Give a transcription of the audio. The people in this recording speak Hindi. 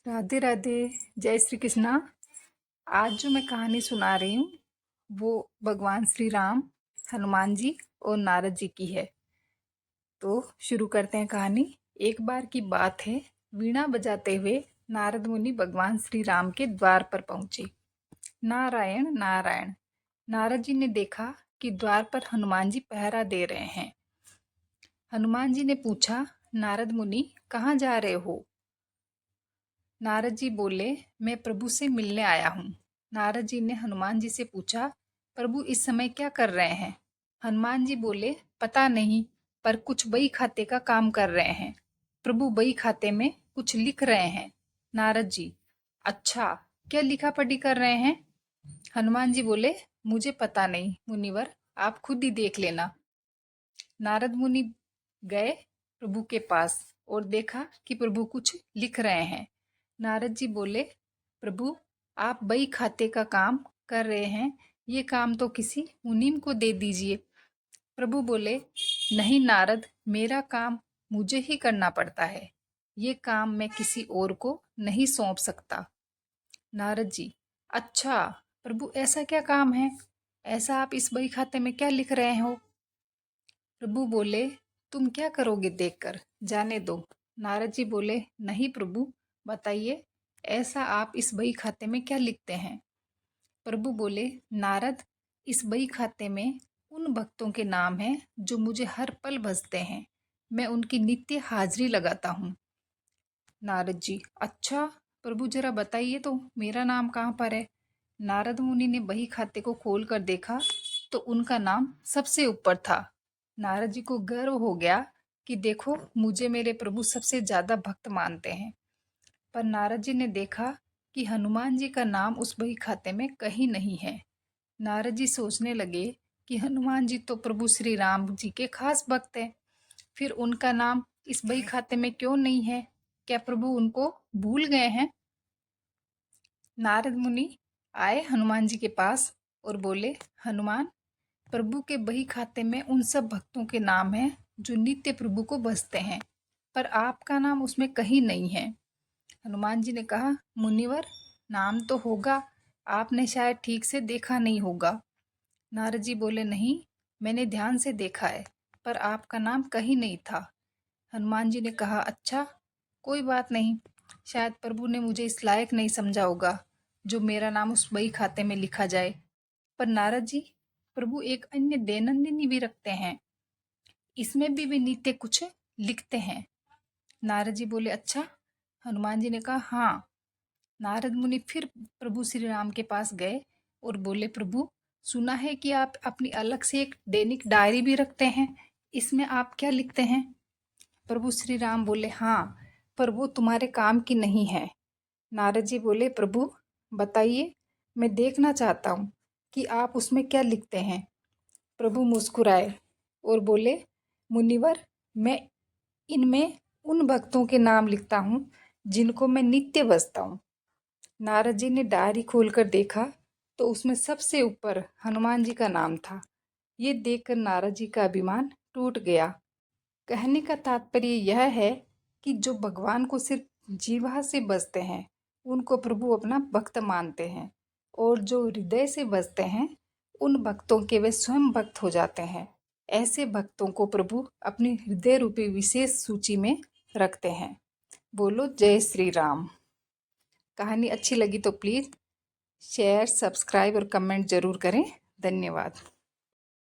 राधे राधे। जय श्री कृष्णा। आज जो मैं कहानी सुना रही हूँ वो भगवान श्री राम, हनुमान जी और नारद जी की है। तो शुरू करते हैं कहानी। एक बार की बात है, वीणा बजाते हुए नारद मुनि भगवान श्री राम के द्वार पर पहुंचे। नारायण नारायण। नारद जी ने देखा कि द्वार पर हनुमान जी पहरा दे रहे हैं। हनुमान जी ने पूछा, नारद मुनि कहाँ जा रहे हो? नारद जी बोले, मैं प्रभु से मिलने आया हूँ। नारद जी ने हनुमान जी से पूछा, प्रभु इस समय क्या कर रहे हैं? हनुमान जी बोले, पता नहीं, पर कुछ बही खाते का काम कर रहे हैं। प्रभु बही खाते में कुछ लिख रहे हैं। नारद जी, अच्छा, क्या लिखा पढ़ी कर रहे हैं? हनुमान जी बोले, मुझे पता नहीं मुनिवर, आप खुद ही देख लेना। नारद मुनि गए प्रभु के पास और देखा कि प्रभु कुछ लिख रहे हैं। नारद जी बोले, प्रभु आप बही खाते का काम कर रहे हैं, ये काम तो किसी मुनीम को दे दीजिए। प्रभु बोले, नहीं नारद, मेरा काम मुझे ही करना पड़ता है, ये काम मैं किसी और को नहीं सौंप सकता। नारद जी, अच्छा प्रभु, ऐसा क्या काम है? ऐसा आप इस बही खाते में क्या लिख रहे हो? प्रभु बोले, तुम क्या करोगे देखकर, जाने दो। नारद जी बोले, नहीं प्रभु, बताइए, ऐसा आप इस बही खाते में क्या लिखते हैं? प्रभु बोले, नारद, इस बही खाते में उन भक्तों के नाम हैं जो मुझे हर पल भजते हैं। मैं उनकी नित्य हाजिरी लगाता हूँ। नारद जी, अच्छा प्रभु, जरा बताइए तो मेरा नाम कहाँ पर है? नारद मुनि ने बही खाते को खोल कर देखा तो उनका नाम सबसे ऊपर था। नारद जी को गर्व हो गया कि देखो, मुझे मेरे प्रभु सबसे ज्यादा भक्त मानते हैं। पर नारद जी ने देखा कि हनुमान जी का नाम उस बही खाते में कहीं नहीं है। नारद जी सोचने लगे कि हनुमान जी तो प्रभु श्री राम जी के खास भक्त हैं, फिर उनका नाम इस बही खाते में क्यों नहीं है? क्या प्रभु उनको भूल गए हैं? नारद मुनि आए हनुमान जी के पास और बोले, हनुमान, प्रभु के बही खाते में उन सब भक्तों के नाम हैं जो नित्य प्रभु को भजते हैं, पर आपका नाम उसमें कहीं नहीं है। हनुमान जी ने कहा, मुनिवर, नाम तो होगा, आपने शायद ठीक से देखा नहीं होगा। नारद जी बोले, नहीं, मैंने ध्यान से देखा है, पर आपका नाम कहीं नहीं था। हनुमान जी ने कहा, अच्छा, कोई बात नहीं, शायद प्रभु ने मुझे इस लायक नहीं समझा होगा जो मेरा नाम उस बही खाते में लिखा जाए। पर नारद जी, प्रभु एक अन्य दैनंदिनी भी रखते हैं, इसमें भी वे नित्य कुछ लिखते हैं। नारद जी बोले, अच्छा? हनुमान जी ने कहा, हाँ। नारद मुनि फिर प्रभु श्री राम के पास गए और बोले, प्रभु, सुना है कि आप अपनी अलग से एक दैनिक डायरी भी रखते हैं, इसमें आप क्या लिखते हैं? प्रभु श्री राम बोले, हाँ, पर वो तुम्हारे काम की नहीं है। नारद जी बोले, प्रभु बताइए, मैं देखना चाहता हूँ कि आप उसमें क्या लिखते हैं। प्रभु मुस्कुराए और बोले, मुनिवर, मैं इनमें उन भक्तों के नाम लिखता हूँ जिनको मैं नित्य बसता हूँ। नारद जी ने डायरी खोलकर देखा तो उसमें सबसे ऊपर हनुमान जी का नाम था। ये देखकर नारद जी का अभिमान टूट गया। कहने का तात्पर्य यह है कि जो भगवान को सिर्फ जीवा से बसते हैं उनको प्रभु अपना भक्त मानते हैं, और जो हृदय से बसते हैं उन भक्तों के वे स्वयं भक्त हो जाते हैं। ऐसे भक्तों को प्रभु अपनी हृदय रूपी विशेष सूची में रखते हैं। बोलो जय श्री राम। कहानी अच्छी लगी तो प्लीज़ शेयर, सब्सक्राइब और कमेंट ज़रूर करें। धन्यवाद।